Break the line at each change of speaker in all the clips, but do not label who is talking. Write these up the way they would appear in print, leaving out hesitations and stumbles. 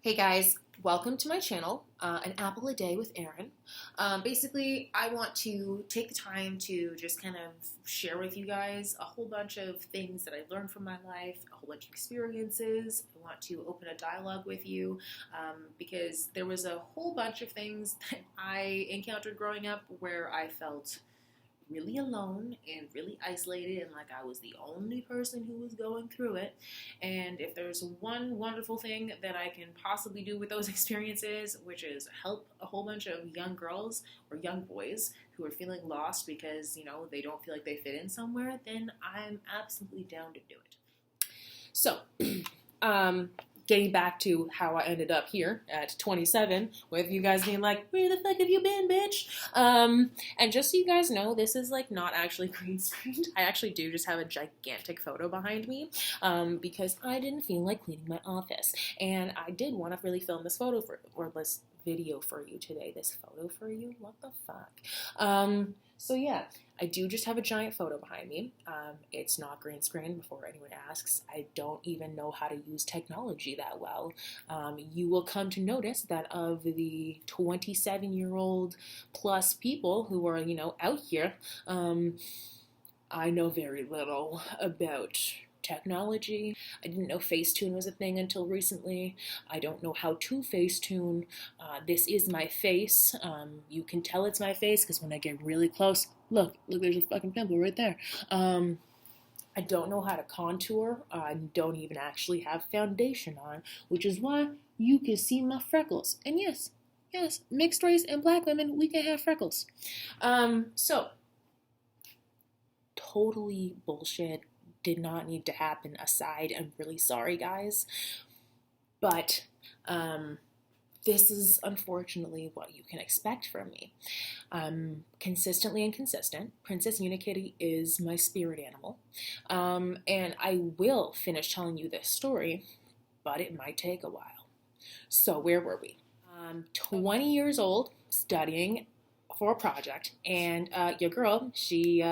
Hey guys, welcome to my channel, An Apple a Day with Aaryn. Basically, I want to take the time to just kind of share with you guys a whole bunch of things that I learned from my life, a whole bunch of experiences. I want to open a dialogue with you because there was a whole bunch of things that I encountered growing up where I felt really alone and really isolated and like I was the only person who was going through it. And if there's one wonderful thing that I can possibly do with those experiences, which is help a whole bunch of young girls or young boys who are feeling lost because, they don't feel like they fit in somewhere, then I'm absolutely down to do it. So, getting back to how I ended up here at 27, with you guys being like, where the fuck have you been, bitch? And just so you guys know, this is like not actually green screened. I actually do just have a gigantic photo behind me because I didn't feel like cleaning my office. And I did want to really film this photo or this video for you today. This photo for you? What the fuck? So yeah, I do just have a giant photo behind me. It's not green screen, before anyone asks. I don't even know how to use technology that well. You will come to notice that of the 27-year-old plus people who are, out here, I know very little about technology. I didn't know Facetune was a thing until recently. I don't know how to Facetune. This is my face. You can tell it's my face because when I get really close, look, there's a fucking pimple right there. I don't know how to contour. I don't even actually have foundation on, which is why you can see my freckles. And yes, mixed race and black women, we can have freckles. So, totally bullshit. Did not need to happen aside. I'm really sorry, guys. But this is unfortunately what you can expect from me. Consistently inconsistent. Princess Unikitty is my spirit animal. And I will finish telling you this story, but it might take a while. So where were we? 20 years old, studying for a project, and your girl, she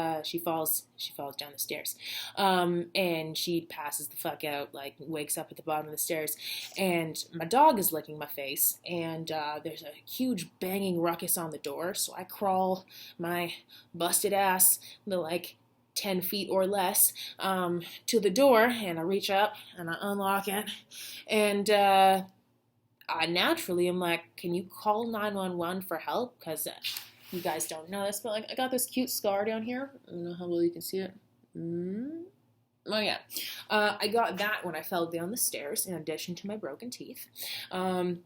falls down the stairs, and she passes the fuck out, like wakes up at the bottom of the stairs, and my dog is licking my face, and there's a huge banging ruckus on the door, so I crawl my busted ass the like 10 feet or less to the door, and I reach up and I unlock it, and I naturally am like, can you call 911 for help? Because you guys don't know this, but like I got this cute scar down here. I don't know how well you can see it. Oh yeah. I got that when I fell down the stairs in addition to my broken teeth. And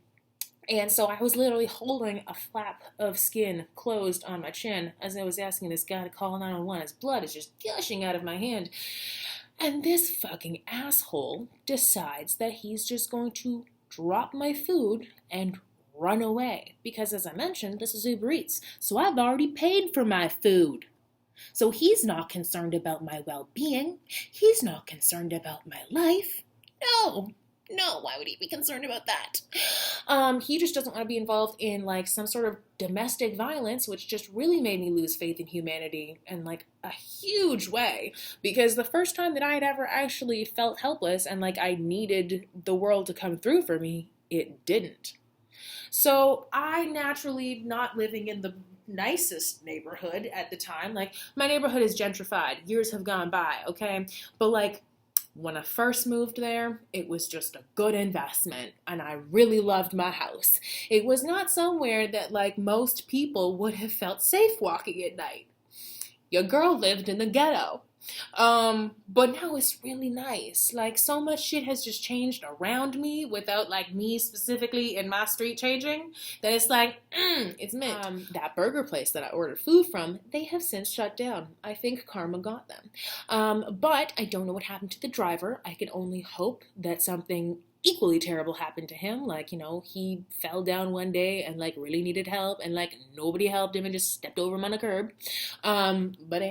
so I was literally holding a flap of skin closed on my chin as I was asking this guy to call 911. His blood is just gushing out of my hand. And this fucking asshole decides that he's just going to drop my food and run away. Because as I mentioned, this is Uber Eats, so I've already paid for my food. So he's not concerned about my well-being. He's not concerned about my life. No, why would he be concerned about that? He just doesn't want to be involved in like some sort of domestic violence, which just really made me lose faith in humanity in like a huge way. Because the first time that I had ever actually felt helpless and like I needed the world to come through for me, it didn't. So I naturally, not living in the nicest neighborhood at the time, like my neighborhood is gentrified, years have gone by, okay? But like when I first moved there, it was just a good investment and I really loved my house. It was not somewhere that like most people would have felt safe walking at night. Your girl lived in the ghetto. But now it's really nice. Like so much shit has just changed around me without like me specifically in my street changing that it's like, it's mint. That burger place that I ordered food from, they have since shut down. I think karma got them. But I don't know what happened to the driver. I can only hope that something equally terrible happened to him. Like, he fell down one day and like really needed help and like nobody helped him and just stepped over him on a curb. But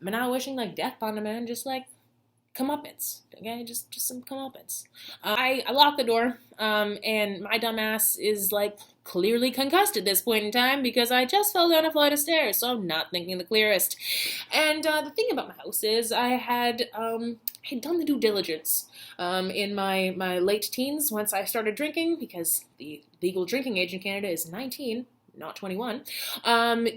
I'm not wishing like death on him, man. Just like comeuppance. Okay, just some comeuppance. I lock the door, and my dumbass is like clearly concussed at this point in time because I just fell down a flight of stairs, so I'm not thinking the clearest. And the thing about my house is I had done the due diligence in my late teens once I started drinking, because the legal drinking age in Canada is 19, not 21,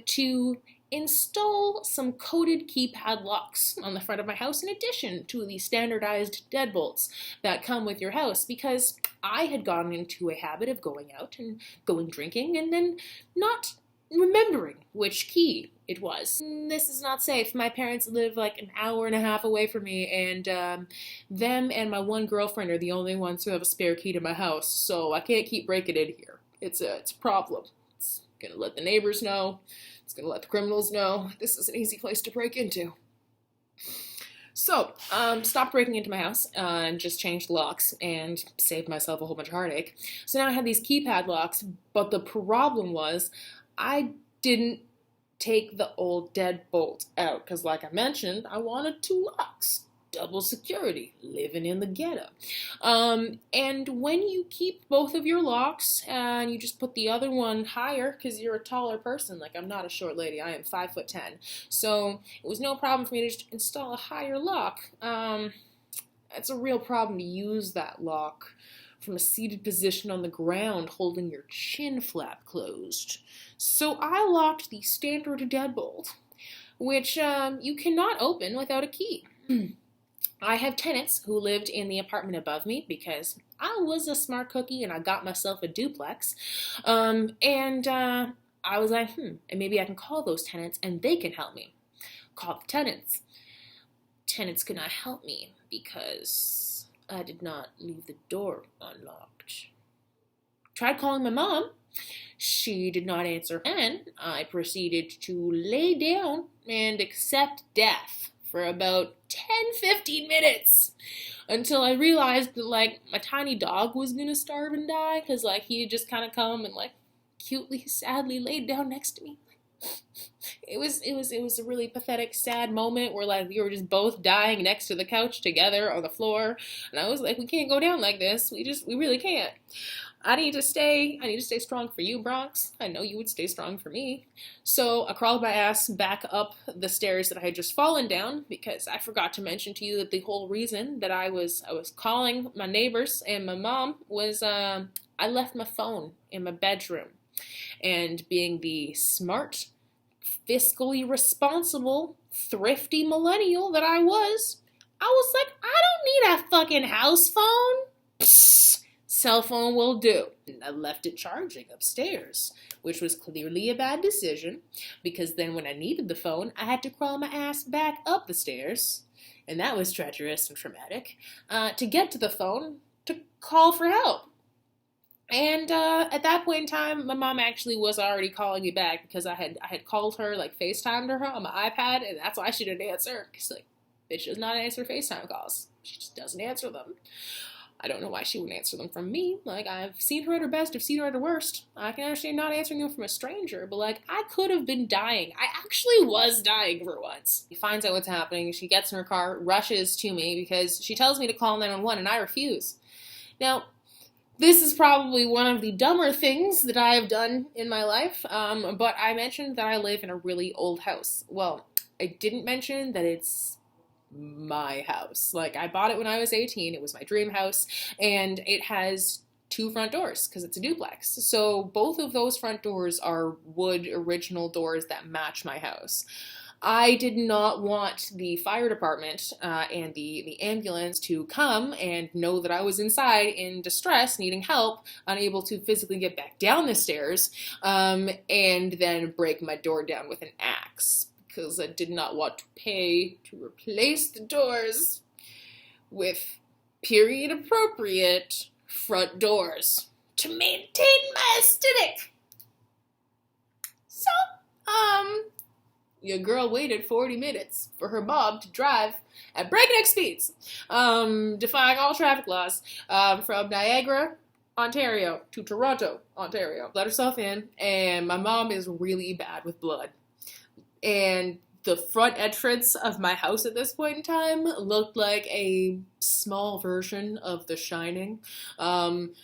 to install some coded keypad locks on the front of my house in addition to the standardized deadbolts that come with your house, because I had gotten into a habit of going out and going drinking and then not remembering which key it was. This is not safe. My parents live like an hour and a half away from me, and them and my one girlfriend are the only ones who have a spare key to my house, so I can't keep breaking in here. It's a problem. It's gonna let the neighbors know. It's gonna let the criminals know. This is an easy place to break into. So, stopped breaking into my house and just changed locks and saved myself a whole bunch of heartache. So now I had these keypad locks, but the problem was I didn't take the old deadbolt out because, like I mentioned, I wanted 2 locks. Double security, living in the ghetto. And when you keep both of your locks and you just put the other one higher because you're a taller person, like I'm not a short lady, I am 5'10", so it was no problem for me to just install a higher lock. It's a real problem to use that lock from a seated position on the ground holding your chin flap closed. So I locked the standard deadbolt, which you cannot open without a key. I have tenants who lived in the apartment above me because I was a smart cookie and I got myself a duplex. I was like, and maybe I can call those tenants and they can help me. Call the tenants. Tenants could not help me because I did not leave the door unlocked. Tried calling my mom. She did not answer, and I proceeded to lay down and accept death for about 10-15 minutes until I realized that, like, my tiny dog was gonna starve and die because, like, he had just kind of come and, like, cutely, sadly laid down next to me. It was a really pathetic, sad moment where, like, we were just both dying next to the couch together on the floor, and I was like, we can't go down like this. We really can't. I need to stay strong for you, Bronx. I know you would stay strong for me. So I crawled my ass back up the stairs that I had just fallen down, because I forgot to mention to you that the whole reason that I was calling my neighbors and my mom was I left my phone in my bedroom. And being the smart, fiscally responsible, thrifty millennial that I was like, I don't need a fucking house phone. Psst. Cell phone will do. And I left it charging upstairs, which was clearly a bad decision, because then when I needed the phone, I had to crawl my ass back up the stairs, and that was treacherous and traumatic, to get to the phone to call for help. And at that point in time, my mom actually was already calling me back because I had called her, like, FaceTimed her on my iPad, and that's why she didn't answer, because, like, bitch does not answer FaceTime calls. She just doesn't answer them. I don't know why she wouldn't answer them from me. Like, I've seen her at her best, I've seen her at her worst. I can understand not answering them from a stranger, but, like, I could have been dying. I actually was dying for once. She finds out what's happening, she gets in her car, rushes to me because she tells me to call 911, and I refuse. Now, this is probably one of the dumber things that I have done in my life, but I mentioned that I live in a really old house. Well, I didn't mention that it's my house. Like, I bought it when I was 18. It was my dream house, and it has 2 front doors because it's a duplex. So both of those front doors are wood original doors that match my house. I did not want the fire department and the ambulance to come and know that I was inside in distress, needing help, unable to physically get back down the stairs, and then break my door down with an axe, because I did not want to pay to replace the doors with period-appropriate front doors to maintain my aesthetic. So, your girl waited 40 minutes for her mom to drive at breakneck speeds, defying all traffic laws, from Niagara, Ontario to Toronto, Ontario. Let herself in, and my mom is really bad with blood. And the front entrance of my house at this point in time looked like a small version of The Shining.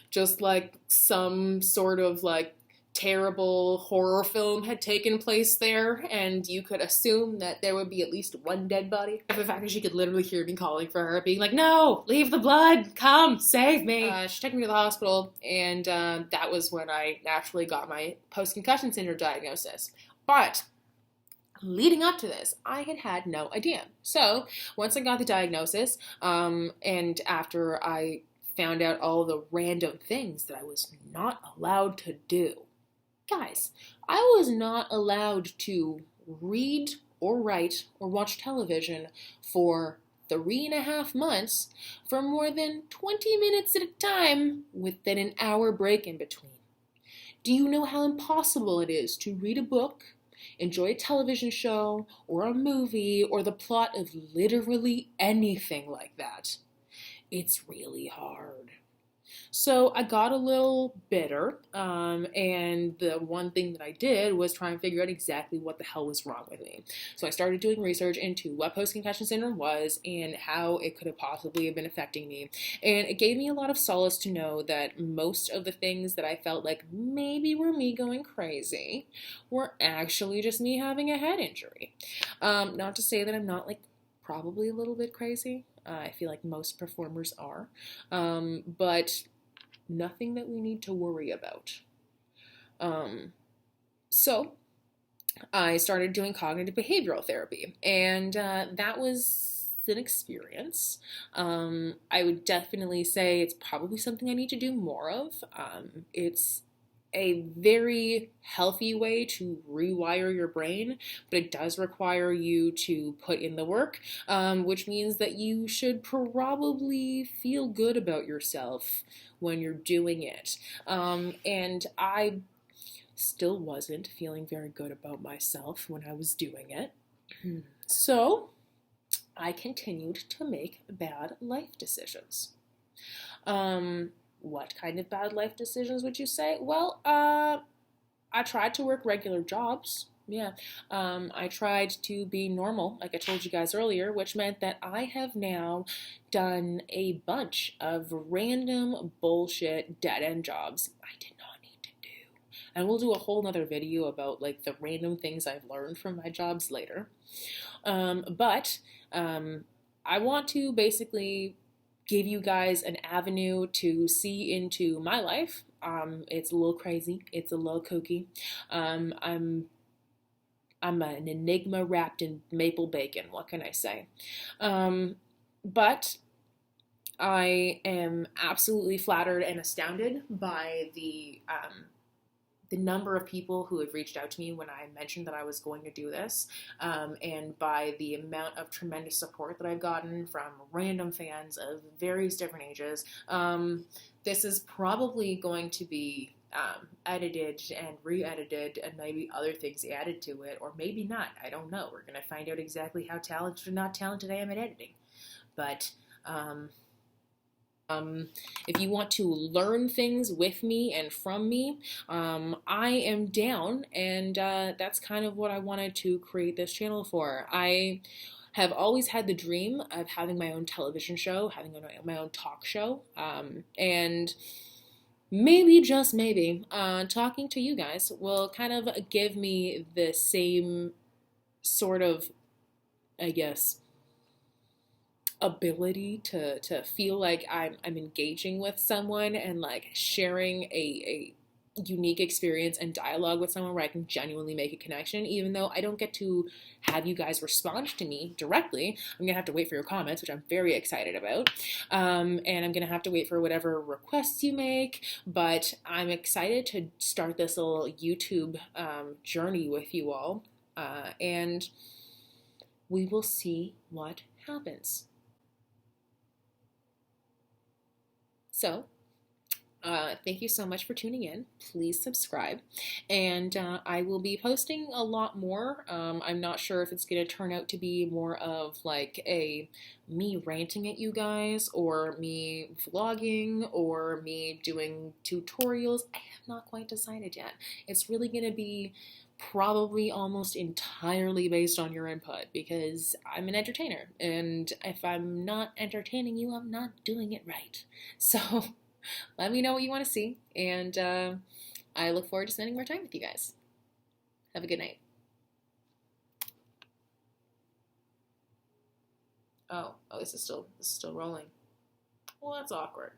Just like some sort of like terrible horror film had taken place there, and you could assume that there would be at least one dead body. The fact that she could literally hear me calling for her, being like, no, leave the blood, come, save me. She took me to the hospital, and that was when I naturally got my post-concussion syndrome diagnosis. But leading up to this, I had had no idea. So once I got the diagnosis, and after I found out all the random things that I was not allowed to do, guys, I was not allowed to read or write or watch television for 3.5 months for more than 20 minutes at a time with then an hour break in between. Do you know how impossible it is to read a book, enjoy a television show, or a movie, or the plot of literally anything like that? It's really hard. So I got a little bitter, and the one thing that I did was try and figure out exactly what the hell was wrong with me. So I started doing research into what post-concussion syndrome was and how it could have possibly have been affecting me. And it gave me a lot of solace to know that most of the things that I felt like maybe were me going crazy were actually just me having a head injury. Not to say that I'm not like probably a little bit crazy. I feel like most performers are, but nothing that we need to worry about. So I started doing cognitive behavioral therapy, and that was an experience. I would definitely say it's probably something I need to do more of. It's a very healthy way to rewire your brain, but it does require you to put in the work, which means that you should probably feel good about yourself when you're doing it. And I still wasn't feeling very good about myself when I was doing it. So I continued to make bad life decisions. What kind of bad life decisions would you say? Well, I tried to work regular jobs. Yeah. I tried to be normal, like I told you guys earlier, which meant that I have now done a bunch of random bullshit dead-end jobs I did not need to do. And we'll do a whole nother video about like the random things I've learned from my jobs later. But I want to basically give you guys an avenue to see into my life. It's a little crazy. It's a little kooky. I'm an enigma wrapped in maple bacon. What can I say? But I am absolutely flattered and astounded by the number of people who have reached out to me when I mentioned that I was going to do this, and by the amount of tremendous support that I've gotten from random fans of various different ages. This is probably going to be edited and re-edited and maybe other things added to it, or maybe not. I don't know. We're going to find out exactly how talented or not talented I am at editing. But if you want to learn things with me and from me, I am down, and that's kind of what I wanted to create this channel for. I have always had the dream of having my own television show, having my own talk show, and maybe, just maybe, talking to you guys will kind of give me the same sort of, I guess, ability to feel like I'm engaging with someone and like sharing a unique experience and dialogue with someone where I can genuinely make a connection. Even though I don't get to have you guys respond to me directly, I'm gonna have to wait for your comments, which I'm very excited about, and I'm gonna have to wait for whatever requests you make. But I'm excited to start this little YouTube journey with you all, and we will see what happens. So, thank you so much for tuning in. Please subscribe. And I will be posting a lot more. I'm not sure if it's going to turn out to be more of like me ranting at you guys, or me vlogging, or me doing tutorials. I have not quite decided yet. It's really going to be probably almost entirely based on your input because I'm an entertainer. And if I'm not entertaining you, I'm not doing it right. So let me know what you want to see. And I look forward to spending more time with you guys. Have a good night. Oh, this is still rolling. Well, that's awkward.